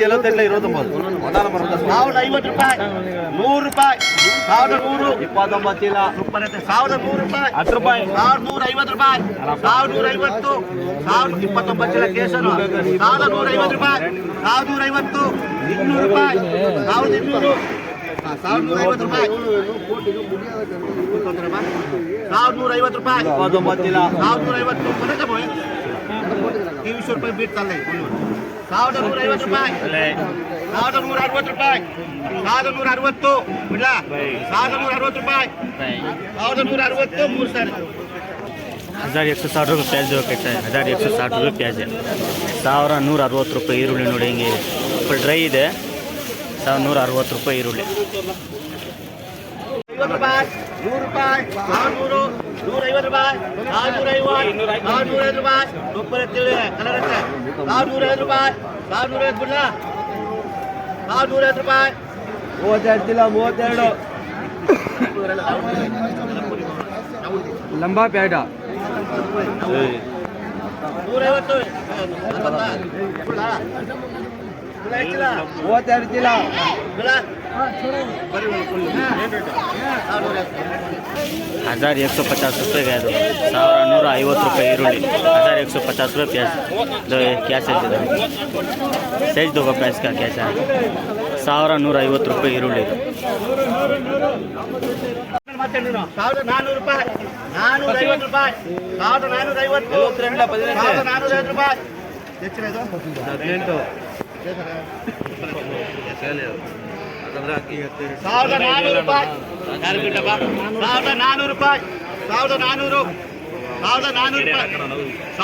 70 29 ಒಂದಾ ನಂಬರ್ 1050 ರೂಪಾಯಿ 100 ರೂಪಾಯಿ 1100 29 ಚೀಲ ಸೂಪರ್ ಐತೆ 1100 ರೂಪಾಯಿ 10 ರೂಪಾಯಿ 1150 ರೂಪಾಯಿ 1150 29 ಚೀಲ ಕೇಸರು 1150 ರೂಪಾಯಿ 1150 200 ರೂಪಾಯಿ 1200 1150 ರೂಪಾಯಿ 1150 ರೂಪಾಯಿ 29 ಚೀಲ 1150 ಕೊನೆಗೆ ಬೋಯ್ 300 ರೂಪಾಯಿ ಬಿಡ್ತಲ್ಲ 1150 ರೂಪಾಯಿ 1160 ರೂಪಾಯಿ 1160 ಬಿಡ್ಲ 1160 ರೂಪಾಯಿ 1160 3 ಸಾರಿ 1160 रुपये प्याज जो कहता है 1160 रुपये प्याज है 1160 रुपये ಈರುಳ್ಳಿ ನೋಡಿ ಹಿಂಗೆ ಫುಲ್ ಡ್ರೈ ಇದೆ 1160 ರೂಪಾಯಿ ಈರುಳ್ಳಿ 50 ರೂಪಾಯಿ 100 ರೂಪಾಯಿ 400 150 ರೂಪಾಯಿ 450 450 ರೂಪಾಯಿ ಸೂಪರ್ ಎತ್ತಿದೆ ಕಲರ್ ಐತೆ 450 ರೂಪಾಯಿ 450 ಬಿಡ್ಲ 450 ರೂಪಾಯಿ 32 ಚೀಲ 32 ಲಂಬಾ ಪ್ಯಾಡ 150 32 ಚೀಲ 1150 रुपये गया 1150 रुपये ಈರುಳ್ಳಿ 1150 रुपये प्याज जो क्या साइज है साइज दो प्याज का क्या है 1150 रुपये ಈರುಳ್ಳಿ 1400 ರೂಪಾಯಿ 450 ರೂಪಾಯಿ 1450 ರೂಪಾಯಿ ಹೆಚ್ಚಿನ ಇದು 18 1400 ರೂಪಾಯಿ 1400 ರೂಪಾಯಿ 1400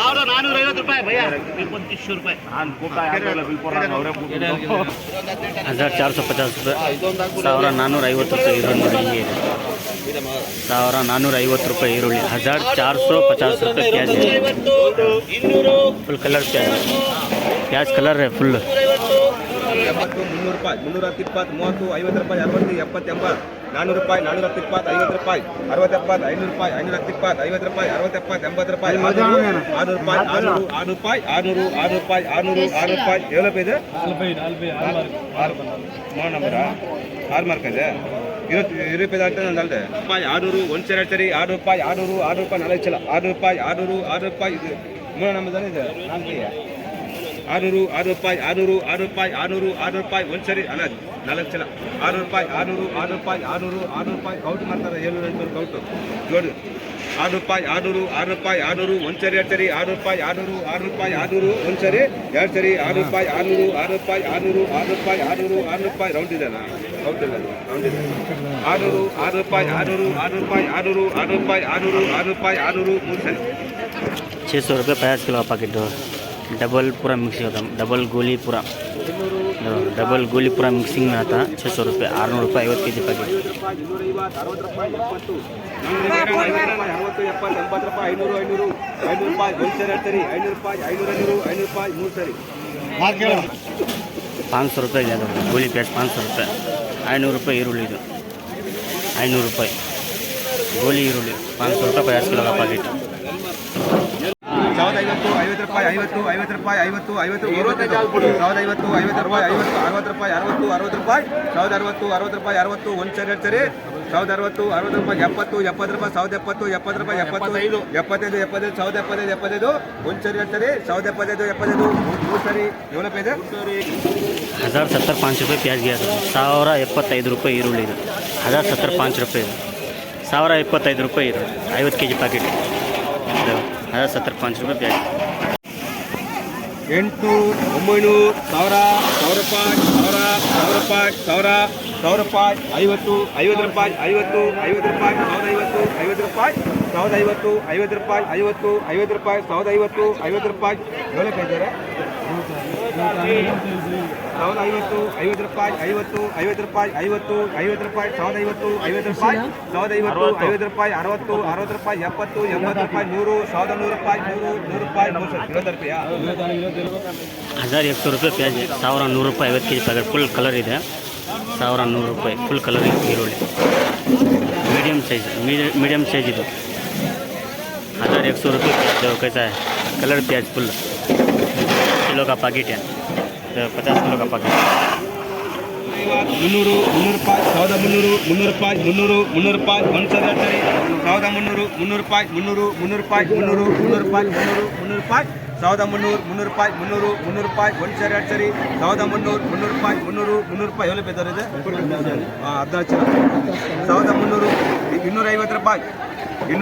1450 ರೂಪಾಯಿ ಭಯ್ಯ 2500 ರೂಪಾಯಿ 1450 रुपये 1450 रुपये ಈರುಳ್ಳಿ ನೋಡಿ ಹಿಂಗೆ ಇದೆ 1450 ರೂಪಾಯಿ ಈರುಳ್ಳಿ 1450 रुपये प्याज है 200 फुल कलर प्याज कलर है फुल 300 ರೂಪಾಯಿ 320 30 50 ರೂಪಾಯಿ 60 70 80 400 ರೂಪಾಯಿ 420 50 ರೂಪಾಯಿ 60 70 500 ರೂಪಾಯಿ 520 50 ರೂಪಾಯಿ 60 70 80 ರೂಪಾಯಿ 600 ರೂಪಾಯಿ 600 ರೂಪಾಯಿ 600 ರೂಪಾಯಿ 600 ರೂಪಾಯಿ ಎವಲಪ್ ಇದೆ 6 ನಂಬರಾ 6 ಮಾರ್ಕ್ ಇದೆ 20 ರೂಪಾಯಿ ಅಂತ ನಂದಲ್ದೆ ರೂಪಾಯಿ 600 ಒಂದು ಸೇರಿ ಹೇಳ್ತೀರಿ 6 ರೂಪಾಯಿ 600 ರೂಪಾಯಿ 4 ಚಲ 6 ರೂಪಾಯಿ 600 ರೂಪಾಯಿ ಇದು 3 ನಂಬರ್ ಇದೆ 4 ರೂಪಾಯಿ 600 ರೂಪಾಯಿ 600 ರೂಪಾಯಿ ಒಂದು ಸರಿ ಅಲ್ಲ 4 ಚಲ 6 ರೂಪಾಯಿ 600 ರೂಪಾಯಿ 600 ರೂಪಾಯಿ ಕೌಂಟ್ ಮಾಡ್ತಾರೆ 700 ಕೌಂಟು ಜೋಡಿ 6 ರೂಪಾಯಿ 600 ರೂಪಾಯಿ 600 ಒಂದು ಸರಿ 2 ಸರಿ 6 ರೂಪಾಯಿ 600 ರೂಪಾಯಿ 600 ಒಂದು ಸರಿ 2 ಸರಿ 6 ರೂಪಾಯಿ 600 ರೂಪಾಯಿ 600 ರೂಪಾಯಿ ರೌಂಡ್ ಇದೆನಾ ಕೌಂಟ್ ಇದೆ ರೌಂಡ್ ಇದೆ 6 ರೂಪಾಯಿ 600 ರೂಪಾಯಿ 600 ರೂಪಾಯಿ 600 3 ಸರಿ 600 रुपये 50 किलो का पैकेट डबल पूरा मिक्सिंग होता है डबल गोली पूरा मिक्सिंग में आता है 600 रुपये 600 रुपये 50 के जी पैकेट 500 रुपये गोली प्याज 500 रुपये 500 रुपये ಈರುಳ್ಳಿ ಇದು 500 ರೂಪಾಯಿ ಗೋಲಿ ಈರುಳ್ಳಿ 500 रुपये 50 किलो का पैकेट 50 ರೂಪಾಯಿ 50 ರೂಪಾಯಿ 50 50 ರೂಪಾಯಿ 50 ರೂಪಾಯಿ 60 ರೂಪಾಯಿ 60 ರೂಪಾಯಿ 60 ರೂಪಾಯಿ 60 ಒಂದು ಸರಿ 2 ಸರಿ 60 ರೂಪಾಯಿ 70 ರೂಪಾಯಿ 70 ರೂಪಾಯಿ 70 75 75 ಒಂದು ಸರಿ 2 ಸರಿ 75 3 ಸರಿ ಎವಲಪ್ ಇದೆ 1070 5 रुपये प्याज गया 1075 रुपये ಈರುಳ್ಳಿ ಇದು 1070 5 रुपये 1075 रुपये ಇದು 50 के जी पैकेट 1070 5 रुपये प्याज 800 900 1000 ರೂಪಾಯಿ 1000 ರೂಪಾಯಿ 50 ರೂಪಾಯಿ 50 ರೂಪಾಯಿ 1050 ರೂಪಾಯಿ 1050 ರೂಪಾಯಿ 50 ರೂಪಾಯಿ 1050 ರೂಪಾಯಿ ಎವಲಪ್ ಇದ್ದಾರೆ 1050 ರೂಪಾಯಿ 50 ರೂಪಾಯಿ 50 ರೂಪಾಯಿ 1050 ರೂಪಾಯಿ 1050 ರೂಪಾಯಿ 60 ರೂಪಾಯಿ 70 ರೂಪಾಯಿ 100 ರೂಪಾಯಿ 100 ರೂಪಾಯಿ 70 ರೂಪಾಯಿ 1100 रुपये प्याज 1100 रुपये 50 के जी पैकेट फुल कलर ಇದೆ 1100 रुपये फुल कलर ಈರುಳ್ಳಿ मीडियम साइज ಇದು 1100 रुपये प्याज कैसा है कलर प्याज फुल किलो का पैकेट है 50 किलो का पैकेट। 300 ರೂಪಾಯಿ 1300 300 ರೂಪಾಯಿ 300 300 ರೂಪಾಯಿ 1,000 ಸರಿ 1300 300 ರೂಪಾಯಿ 300 300 ರೂಪಾಯಿ 300 300 ರೂಪಾಯಿ 300 300 ರೂಪಾಯಿ 1300 300 ರೂಪಾಯಿ 300 300 ರೂಪಾಯಿ 1,000 ಸರಿ 1300 300 ರೂಪಾಯಿ 300 300 ರೂಪಾಯಿ ಎಲ್ಲಿ ಬೇತಾರೆ ಇದೆ 14 1300 250 ರೂಪಾಯಿ 250 250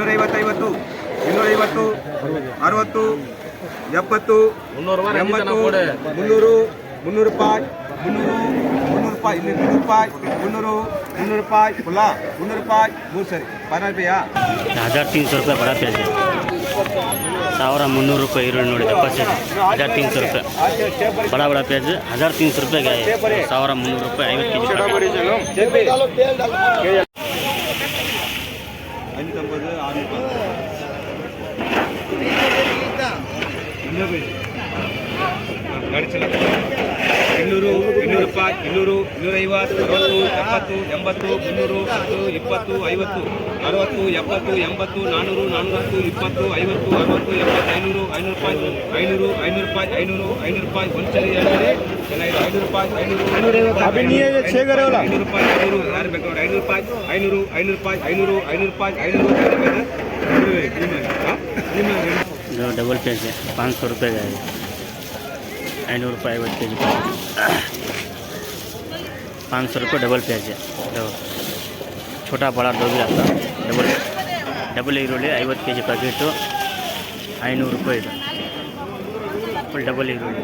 60 70 80 300 300 ರೂಪಾಯಿ 300 ರೂಪಾಯಿ ಇಲ್ಲಿ 300 ರೂಪಾಯಿ 300 ರೂಪಾಯಿ ಫುಲ್ಲ 300 ರೂಪಾಯಿ 3 ಸರಿ 12 ರೂಪಾಯಾ 1300 ರೂಪಾಯಿ ಬಡ ಪ್ಯಾಜ್ 1300 ರೂಪಾಯಿ ಈರುಳ್ಳಿ ನೋಡಿ ದಪ್ಪ ಸೈಜ್ 1300 ರೂಪಾಯಿ ಬಡ ಪ್ಯಾಜ್ 1300 ರೂಪಾಯಿಗೆ 1300 ರೂಪಾಯಿ 50 kg ಗಾಡಿ ಚಲ 200 200 ರೂಪಾಯಿ 200 250 60 70 80 300 10 20 50 60 70 80 400 410 20 50 60 70 500 500 ರೂಪಾಯಿ 500 500 ರೂಪಾಯಿ 1 ಸರಿ 2 ಸರಿ 500 ರೂಪಾಯಿ 500 ರೂಪಾಯಿ 500 ಯಾರು ಬೇಕು ನೋಡಿ 500 ರೂಪಾಯಿ 500 ರೂಪಾಯಿ 500 ರೂಪಾಯಿ जो डबल पेज है 500 रुपये का है 500 रुपये 50 kg पैकेट 500 रुपये डबल पेज है जो छोटा बड़ा दो भी आता डबल ಈರುಳ್ಳಿ 50 kg पैकेट 500 रुपये ಇದು ಫುಲ್ ಡಬಲ್ ಈರುಳ್ಳಿ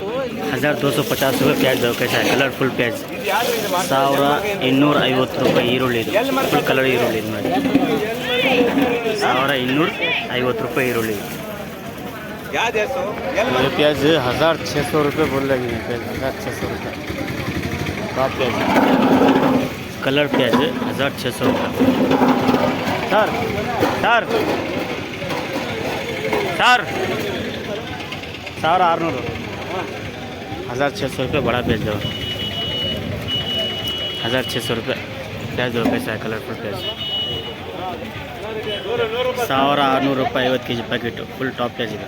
1250 रुपये प्याज दो कैसा है कलरफुल प्याज 1250 रुपये ಈರುಳ್ಳಿ ಇದು ಫುಲ್ ಕಲರ್ ಈರುಳ್ಳಿ ಇದು ನೋಡಿ 1250 रुपये ಈರುಳ್ಳಿ ये प्याज 1600 रुपये बोल रही है प्याज 1600 रुपये टॉप प्याज कलर प्याज 1600 रुपये सर सर सर 1600 1600 रुपये बड़ा प्याज दो 1600 रुपये प्याज दो कैसा है कलरफुल प्याज 1600 रुपये 50 kg पैकेट फुल टॉप प्याज ಇದೆ